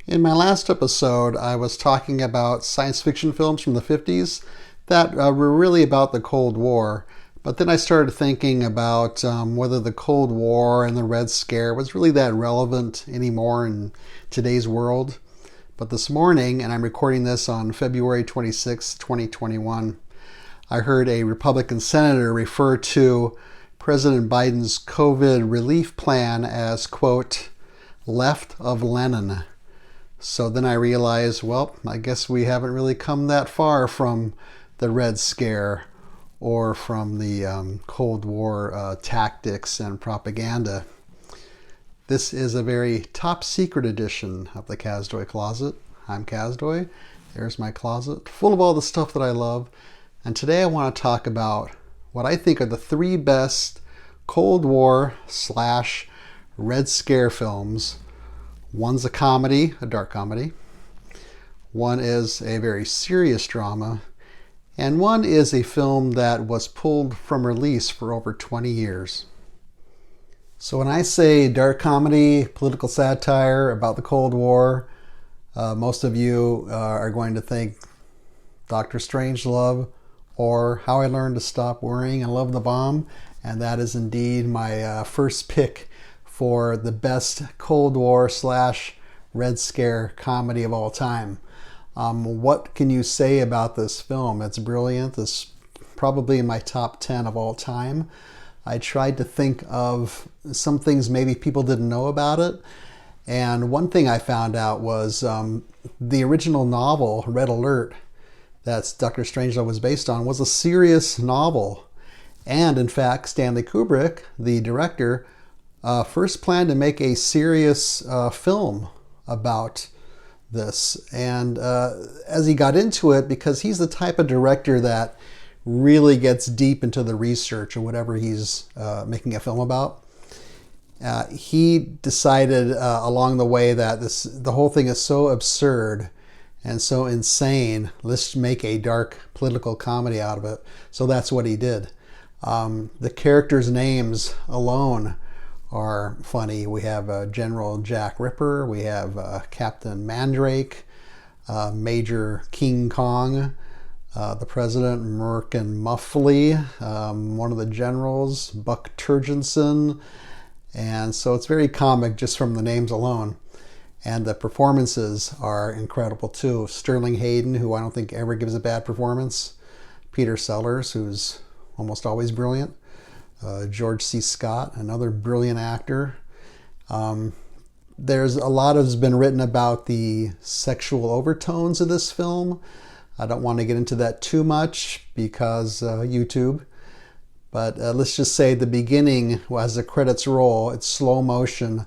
In my last episode, I was talking about science fiction films from the 50s that were really about the Cold War. But then I started thinking about whether the Cold War and the Red Scare was really that relevant anymore in today's world. But this morning, and I'm recording this on February 26, 2021, I heard a Republican senator refer to President Biden's COVID relief plan as, quote, left of Lenin. So then I realized, well, I guess we haven't really come that far from the Red Scare or from the Cold War tactics and propaganda. This is a very top secret edition of the Casdoy Closet. I'm Casdoy. There's my closet full of all the stuff that I love. And today I want to talk about what I think are the three best Cold War / Red Scare films. One's a comedy, a dark comedy. One is a very serious drama. And one is a film that was pulled from release for over 20 years. So when I say dark comedy, political satire about the Cold War, most of you are going to think Dr. Strangelove or How I Learned to Stop Worrying and Love the Bomb. And that is indeed my first pick for the best Cold War / Red Scare comedy of all time. What can you say about this film? It's brilliant. It's probably in my top 10 of all time. I tried to think of some things maybe people didn't know about it. And one thing I found out was the original novel, Red Alert, that Dr. Strangelove was based on, was a serious novel. And in fact, Stanley Kubrick, the director, first planned to make a serious film about this. And as he got into it, because he's the type of director that really gets deep into the research of whatever he's making a film about, he decided along the way that the whole thing is so absurd and so insane, let's make a dark political comedy out of it. So that's what he did. The characters' names alone are funny. We have General Jack Ripper, we have Captain Mandrake, Major King Kong, the President Merkin Muffley, one of the generals, Buck Turgidson, and so it's very comic just from the names alone. And the performances are incredible too. Sterling Hayden, who I don't think ever gives a bad performance, Peter Sellers, who's almost always brilliant, George C. Scott, another brilliant actor. There's a lot has been written about the sexual overtones of this film. I don't want to get into that too much because YouTube. But let's just say the beginning, as the credits roll, it's slow motion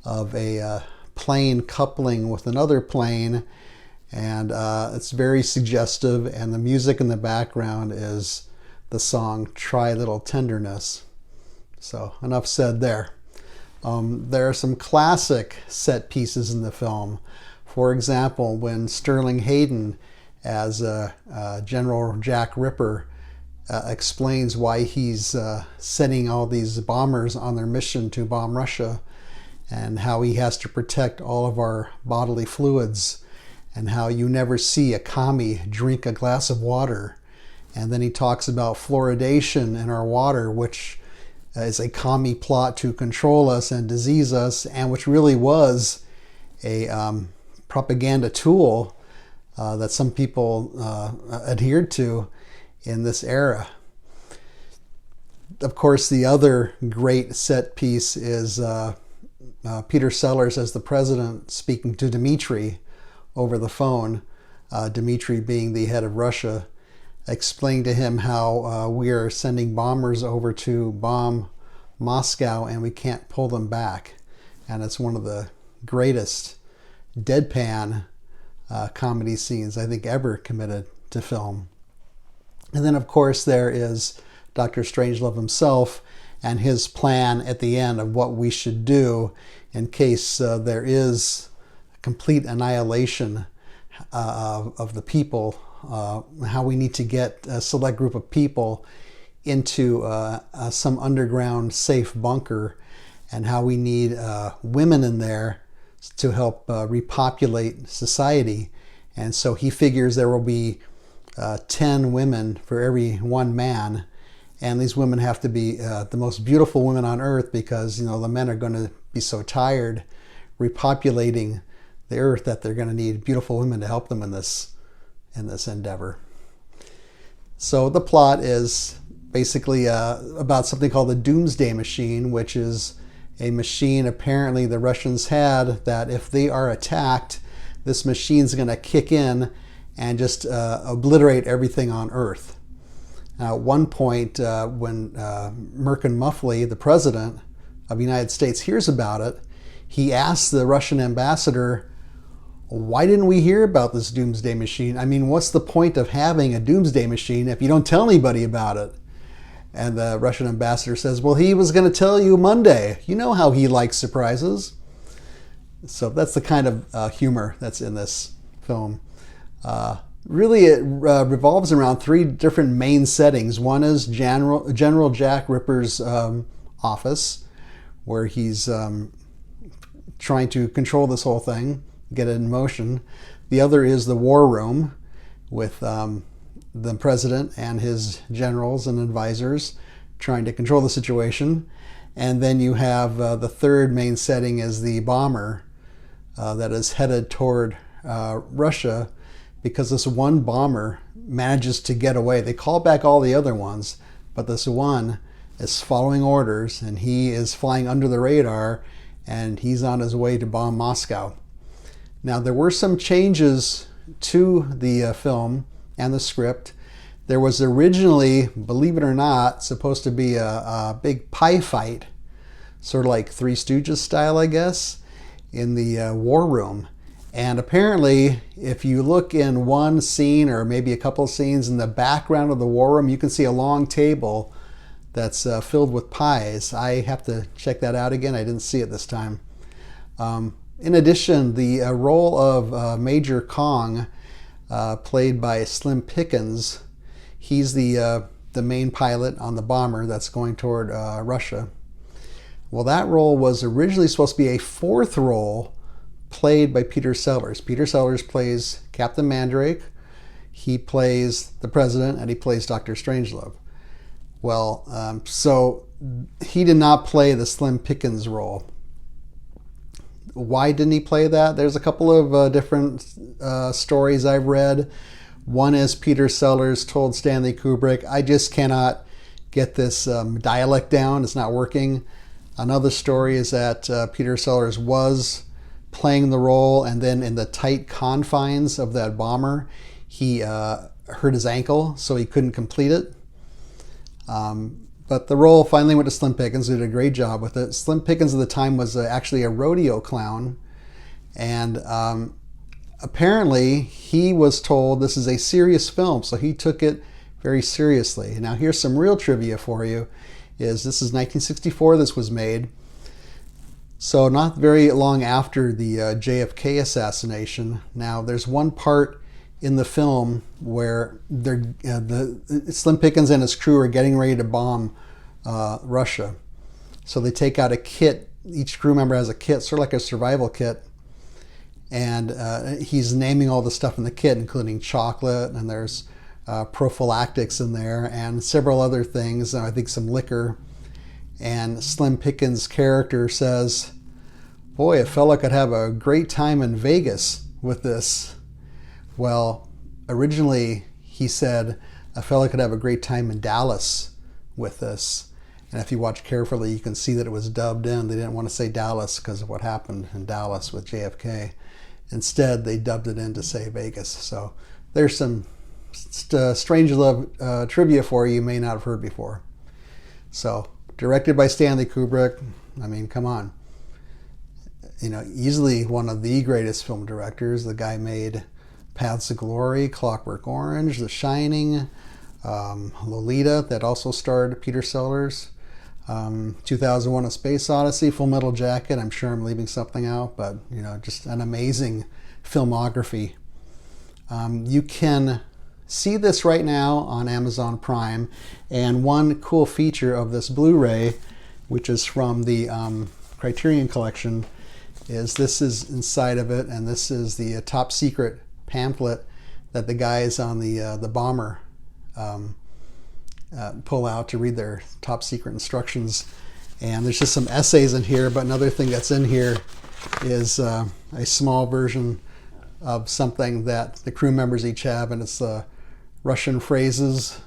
of a plane coupling with another plane. And it's very suggestive. And the music in the background is the song Try Little Tenderness. So enough said there. There are some classic set pieces in the film. For example, when Sterling Hayden as General Jack Ripper explains why he's sending all these bombers on their mission to bomb Russia, and how he has to protect all of our bodily fluids, and how you never see a commie drink a glass of water. And then he talks about fluoridation in our water, which is a commie plot to control us and disease us, and which really was a propaganda tool that some people adhered to in this era. Of course, the other great set piece is Peter Sellers as the president speaking to Dmitri over the phone, Dmitri being the head of Russia, explained to him how we are sending bombers over to bomb Moscow and we can't pull them back. And it's one of the greatest deadpan comedy scenes I think ever committed to film. And then of course there is Dr. Strangelove himself and his plan at the end of what we should do in case there is complete annihilation of the people, how we need to get a select group of people into some underground safe bunker, and how we need women in there to help repopulate society. And so he figures there will be 10 women for every one man. And these women have to be the most beautiful women on earth, because the men are going to be so tired repopulating the earth that they're going to need beautiful women to help them in this endeavor. So the plot is basically about something called the Doomsday Machine, which is a machine apparently the Russians had, that if they are attacked, this machine's going to kick in and just obliterate everything on Earth. Now, at one point, when Merkin Muffley, the president of the United States, hears about it, he asks the Russian ambassador, why didn't we hear about this doomsday machine? I mean, what's the point of having a doomsday machine if you don't tell anybody about it? And the Russian ambassador says, well, he was going to tell you Monday. You know how he likes surprises. So that's the kind of humor that's in this film. Really, it revolves around three different main settings. One is General Jack Ripper's office, where he's trying to control this whole thing, get it in motion. The other is the war room with the president and his generals and advisors trying to control the situation. And then you have the third main setting is the bomber that is headed toward Russia, because this one bomber manages to get away. They call back all the other ones, but this one is following orders, and he is flying under the radar, and he's on his way to bomb Moscow. Now, there were some changes to the film and the script. There was originally, believe it or not, supposed to be a big pie fight, sort of like Three Stooges style, I guess, in the war room. And apparently, if you look in one scene or maybe a couple of scenes in the background of the war room, you can see a long table that's filled with pies. I have to check that out again. I didn't see it this time. In addition, the role of Major Kong, played by Slim Pickens, he's the main pilot on the bomber that's going toward Russia. Well, that role was originally supposed to be a fourth role played by Peter Sellers. Peter Sellers plays Captain Mandrake, he plays the President, and he plays Dr. Strangelove. Well, so he did not play the Slim Pickens role. Why didn't he play that? There's a couple of different stories I've read. One is Peter Sellers told Stanley Kubrick, I just cannot get this dialect down, it's not working. Another story is that Peter Sellers was playing the role, and then in the tight confines of that bomber, he hurt his ankle, so he couldn't complete it. But the role finally went to Slim Pickens, who did a great job with it. Slim Pickens at the time was actually a rodeo clown, and apparently he was told this is a serious film, so he took it very seriously. Now here's some real trivia for you. This is 1964 this was made. So not very long after the JFK assassination. Now there's one part in the film where Slim Pickens and his crew are getting ready to bomb Russia. So they take out a kit. Each crew member has a kit, sort of like a survival kit. And he's naming all the stuff in the kit, including chocolate, and there's prophylactics in there, and several other things, I think some liquor. And Slim Pickens' character says, boy, a fella could have a great time in Vegas with this. Well, originally he said a fella could have a great time in Dallas with this. And if you watch carefully, you can see that it was dubbed in. They didn't want to say Dallas because of what happened in Dallas with JFK. Instead, they dubbed it in to say Vegas. So there's some Strangelove trivia for you may not have heard before. So, directed by Stanley Kubrick. I mean, come on. Easily one of the greatest film directors. The guy made Paths of Glory, Clockwork Orange, The Shining, Lolita, that also starred Peter Sellers, 2001: A Space Odyssey, Full Metal Jacket. I'm sure I'm leaving something out, but just an amazing filmography. You can see this right now on Amazon Prime, and one cool feature of this Blu-ray, which is from the Criterion Collection, is this is inside of it, and this is the top secret pamphlet that the guys on the bomber pull out to read their top secret instructions. And there's just some essays in here, but another thing that's in here is a small version of something that the crew members each have, and it's Russian phrases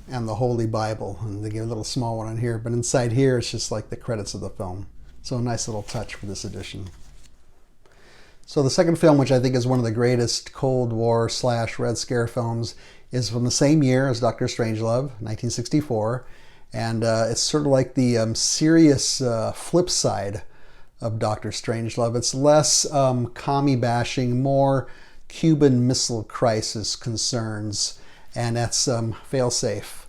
and the Holy Bible. And they get a little small one on here, but inside here it's just like the credits of the film. So a nice little touch for this edition. So the second film, which I think is one of the greatest Cold War / Red Scare films, is from the same year as Dr. Strangelove, 1964. And it's sort of like the serious flip side of Dr. Strangelove. It's less commie bashing, more Cuban Missile Crisis concerns, and that's Failsafe.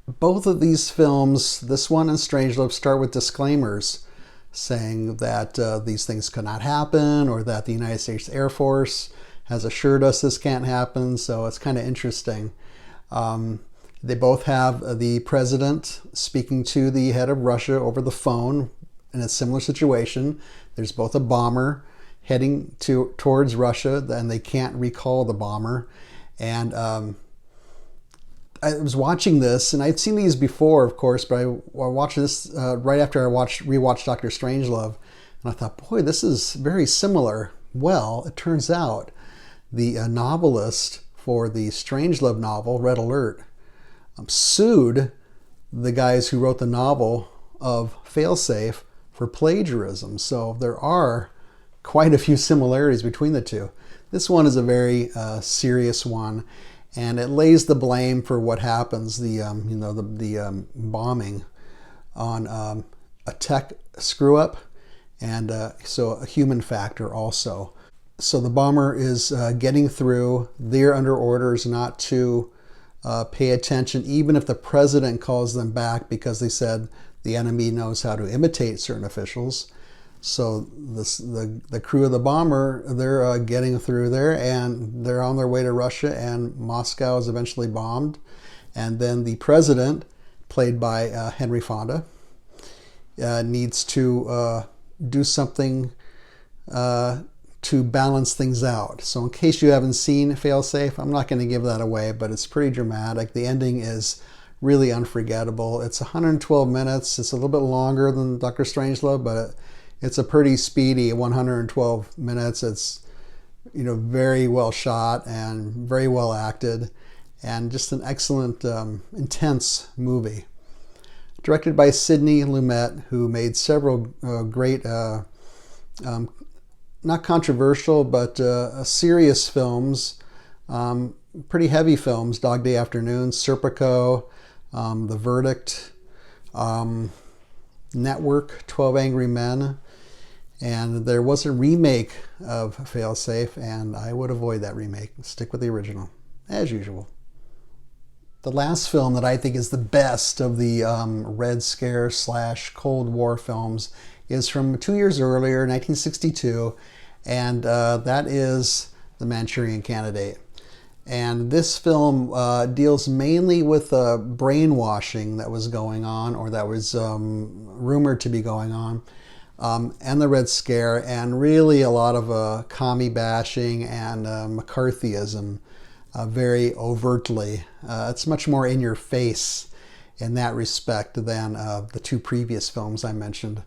Both of these films, this one and Strangelove, start with disclaimers saying that these things could not happen, or that the United States Air Force has assured us this can't happen. So it's kind of interesting. They both have the president speaking to the head of Russia over the phone in a similar situation. There's both a bomber heading towards Russia, and they can't recall the bomber. And I was watching this, and I'd seen these before, of course, but I watched this right after I rewatched Dr. Strangelove, and I thought, boy, this is very similar. Well, it turns out the novelist for the Strangelove novel, Red Alert, sued the guys who wrote the novel of Failsafe for plagiarism. So there are quite a few similarities between the two. This one is a very serious one, and it lays the blame for what happens, the bombing, on a tech screw up, and so a human factor also. So the bomber is getting through. They're under orders not to pay attention, even if the president calls them back, because they said the enemy knows how to imitate certain officials. So the crew of the bomber, they're getting through there, and they're on their way to Russia, and Moscow is eventually bombed. And then the president, played by Henry Fonda, needs to do something to balance things out. So in case you haven't seen Failsafe, I'm not going to give that away, but it's pretty dramatic. The ending is really unforgettable. It's 112 minutes. It's a little bit longer than Dr. Strangelove, but it's a pretty speedy 112 minutes. It's, very well shot and very well acted, and just an excellent, intense movie. Directed by Sidney Lumet, who made several great, not controversial, but serious films, pretty heavy films: Dog Day Afternoon, Serpico, The Verdict, Network, 12 Angry Men. And there was a remake of Failsafe, and I would avoid that remake. Stick with the original, as usual. The last film that I think is the best of the Red Scare / Cold War films is from 2 years earlier, 1962, and that is The Manchurian Candidate. And this film deals mainly with brainwashing that was going on, or that was rumored to be going on, and the Red Scare, and really a lot of commie bashing and McCarthyism, very overtly. It's much more in your face in that respect than the two previous films I mentioned.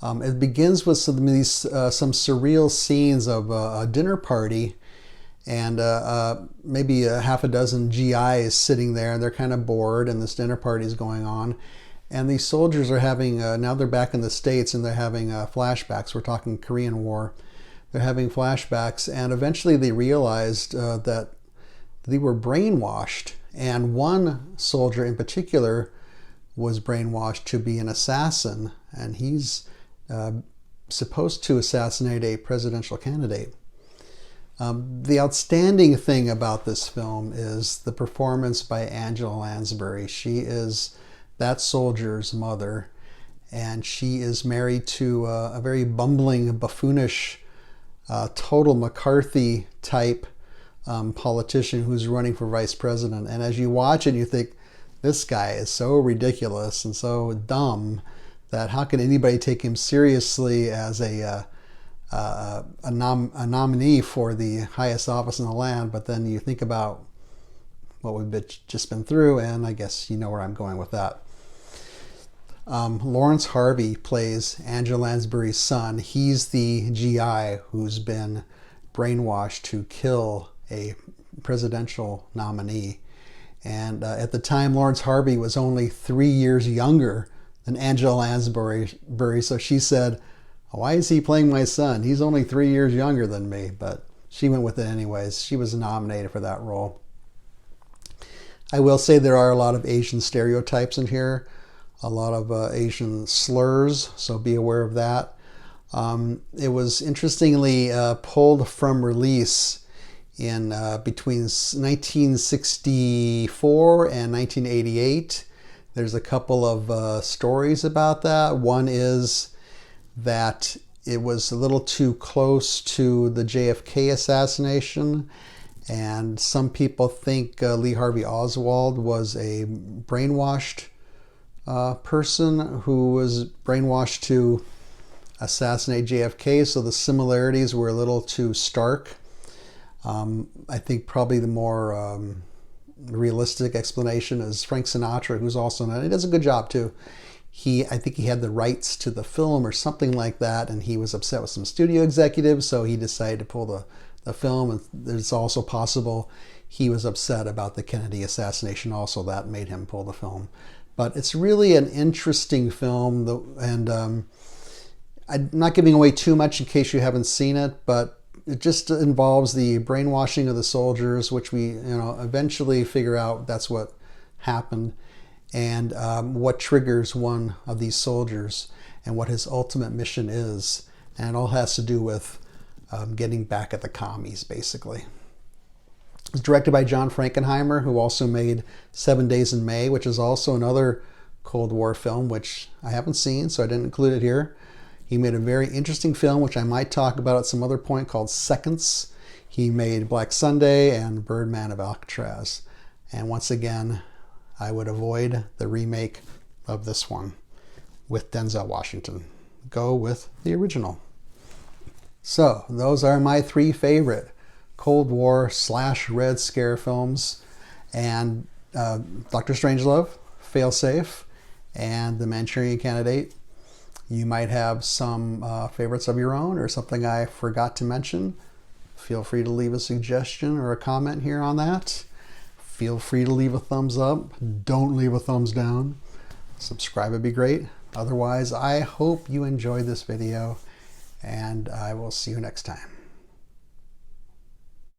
It begins with some surreal scenes of a dinner party, and maybe a half a dozen GIs sitting there, and they're kind of bored, and this dinner party is going on. And these soldiers are having, now they're back in the States, and they're having flashbacks. We're talking Korean War. They're having flashbacks, and eventually they realized that they were brainwashed. And one soldier in particular was brainwashed to be an assassin, and he's supposed to assassinate a presidential candidate. The outstanding thing about this film is the performance by Angela Lansbury. She is that soldier's mother, and she is married to a very bumbling, buffoonish, total McCarthy type politician who's running for vice president. And as you watch it, you think, this guy is so ridiculous and so dumb that how can anybody take him seriously as a nominee for the highest office in the land? But then you think about what we've just been through, and I guess you know where I'm going with that. Lawrence Harvey plays Angela Lansbury's son. He's the GI who's been brainwashed to kill a presidential nominee. And at the time, Lawrence Harvey was only 3 years younger than Angela Lansbury. So she said, why is he playing my son? He's only 3 years younger than me. But she went with it anyways. She was nominated for that role. I will say there are a lot of Asian stereotypes in here, a lot of Asian slurs, so be aware of that. It was interestingly pulled from release in between 1964 and 1988. There's a couple of stories about that. One is that it was a little too close to the JFK assassination, and some people think Lee Harvey Oswald was a brainwashed person who was brainwashed to assassinate JFK, so the similarities were a little too stark. I think probably the more realistic explanation is Frank Sinatra, who's also, and he does a good job too. I think he had the rights to the film or something like that, and he was upset with some studio executives, so he decided to pull the film. And it's also possible he was upset about the Kennedy assassination also. That made him pull the film. But it's really an interesting film, and I'm not giving away too much in case you haven't seen it, but it just involves the brainwashing of the soldiers, which we eventually figure out that's what happened, and what triggers one of these soldiers and what his ultimate mission is. And it all has to do with getting back at the commies, basically. It's directed by John Frankenheimer, who also made 7 Days in May, which is also another Cold War film, which I haven't seen, so I didn't include it here. He made a very interesting film, which I might talk about at some other point, called Seconds. He made Black Sunday and Birdman of Alcatraz. And once again, I would avoid the remake of this one with Denzel Washington. Go with the original. So, those are my 3 favorite Cold War / Red Scare films, and Dr. Strangelove, Failsafe, and The Manchurian Candidate. You might have some favorites of your own or something I forgot to mention. Feel free to leave a suggestion or a comment here on that. Feel free to leave a thumbs up. Don't leave a thumbs down. Subscribe would be great. Otherwise, I hope you enjoyed this video, and I will see you next time.